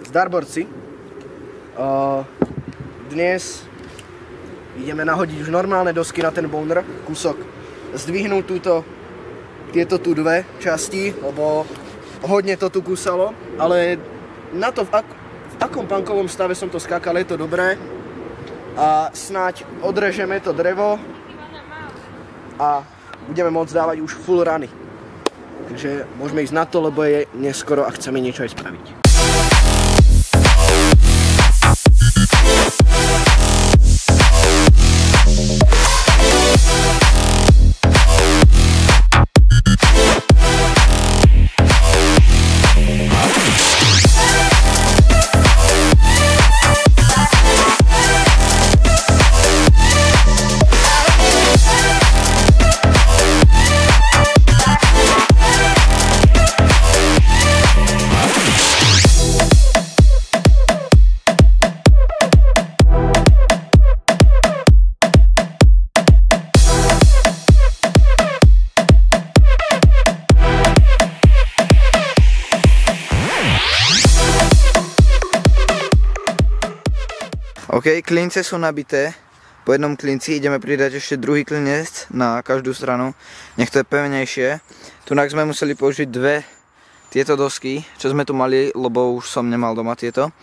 Zdarborci. Dnes ideme nahodiť už normálne dosky na ten boulder, kúsok. Zdvihnúť tieto tu dve časti, lebo hodne to tu kúsalo, ale na to v akom punkovom stave som to skákal, je to dobré. A snáď odrežeme to drevo a budeme môcť dávať už full runy. Takže môžeme ísť na to, lebo je neskoro a chceme niečo aj spraviť. OK, klince sú nabité. Po jednom klinci ideme pridať ešte druhý klinec na každú stranu. Nech to je pevnejšie. Tunak sme museli použiť dve tieto dosky, čo sme tu mali, lebo už som nemal doma tieto.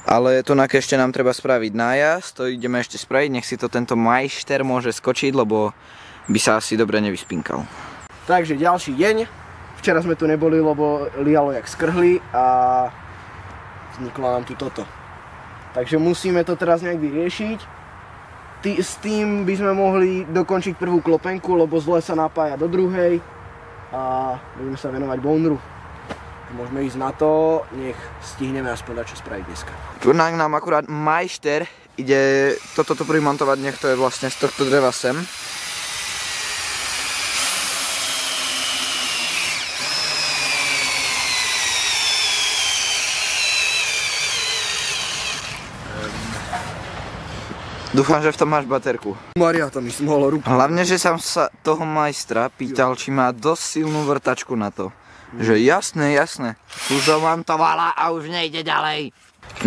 Ale tunak ešte nám treba spraviť nájazd, to ideme ešte spraviť. Nech si to tento majster môže skočiť, lebo by sa asi dobre nevyspinkal. Takže ďalší deň. Včera sme tu neboli, lebo lialo jak skrhli a vzniklo nám tu toto. Takže musíme to teraz nejak vyriešiť. S tým by sme mohli dokončiť prvú klopenku, lebo zle sa napája do druhej. A budeme sa venovať boulderu. Môžeme ísť na to, nech stihneme aspoň dať čo spraviť dneska. Tu nám akurát majster ide toto primontovať, nech to je vlastne z tohto dreva sem. Dúfam, že v tom máš baterku. Maria, tam mi smohlo ruku. Hlavne, že som sa toho majstra pýtal, či má dosť silnú vrtačku na to. Že jasné, jasné. Uzomontovala a už nejde ďalej.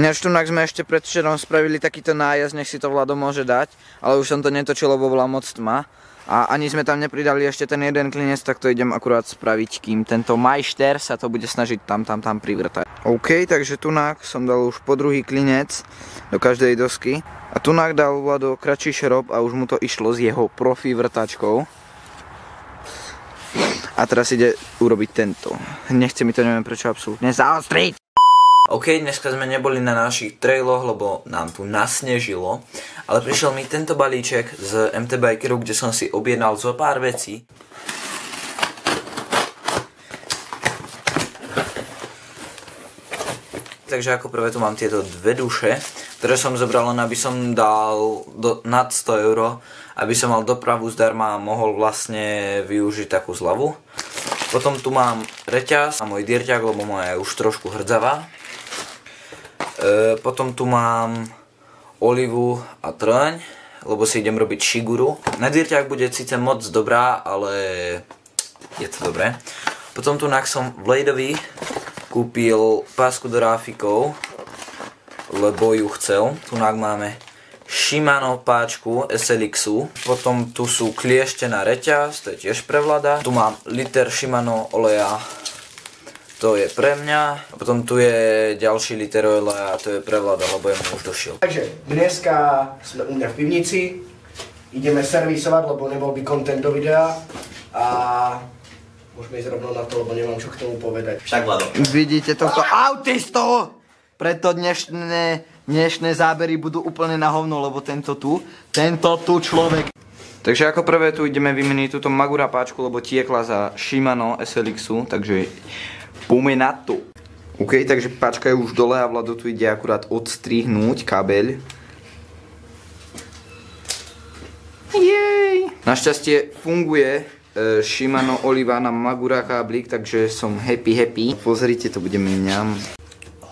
Ináč tunak sme ešte predvčerom spravili takýto nájazd, nech si to Vlado môže dať. Ale už som to netočil, lebo bola moc tma. A ani sme tam nepridali ešte ten jeden klinec, tak to idem akurát spraviť, kým tento majster sa to bude snažiť tam privrtať. OK, takže tunak som dal už po druhý klinec do každej dosky. A tunak dal Vlado kratší šrob a už mu to išlo s jeho profi vrtačkou. A teraz ide urobiť tento. Nechce mi to, neviem prečo, absolútne zaostriť. OK, dneska sme neboli na našich trailoch, lebo nám tu nasnežilo. Ale prišiel mi tento balíček z MT Bikeru, kde som si objednal zo pár vecí. Takže ako prvé tu mám tieto dve duše, ktoré som zobral len aby som dal nad 100 €, aby som mal dopravu zdarma a mohol vlastne využiť takú zľavu. Potom tu mám reťaz a môj dierťak, lebo moja je už trošku hrdzavá. Potom tu mám olivu a trň, lebo si idem robiť šiguru. Na dierťak bude síce moc dobrá, ale je to dobré. Potom tu som v Bladeovi kúpil pásku do ráfikov, lebo ju chcel. Tu máme Shimano páčku SLX-u. Potom tu sú kliešte na reťaz, to je tiež pre Vlada. Tu mám liter Shimano oleja, to je pre mňa. A potom tu je ďalší liter oleja, to je pre Vlada, lebo jemu už došiel. Takže dneska sme u mňa v pivnici. Ideme servisovať, lebo nebol by content do videa. A môžeme ísť rovno na to, lebo nemám čo k tomu povedať. Však Vlado. Vidíte tohto autistu? Preto dnešné zábery budú úplne na hovno, lebo tento tu človek. Takže ako prvé tu ideme vymeniť túto Magura páčku, lebo tiekla za Shimano SLX-u, takže poďme na to. OK, takže páčka je už dole a Vlado tu ide akurát odstrihnúť kabeľ. Jej! Našťastie funguje Shimano Oliva na Magura káblik, takže som happy. Pozrite, to bude mňam.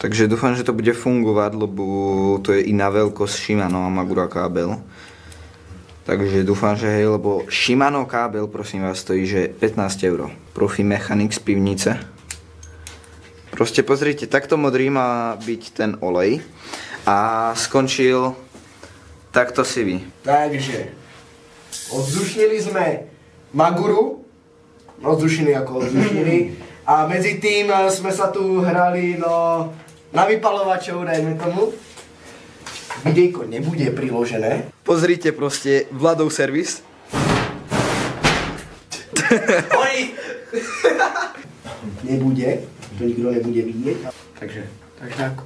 Takže dúfam, že to bude fungovať, lebo to je iná veľkosť Shimano a Magura kábel. Takže dúfam, že hej, lebo Shimano kábel, prosím vás, stojí, že 15 €. Profi mechanik z pivnice. Proste pozrite, takto modrý má byť ten olej a skončil takto sivý. Takže, odzdušnili sme maguru, odzdušili ako odzdušili, a medzi tým sme sa tu hrali na vypalovačov, dajme tomu. Videjko nebude priložené. Pozrite proste Vladov servis. Nebude, to nikto nebude vidieť. Takže tak.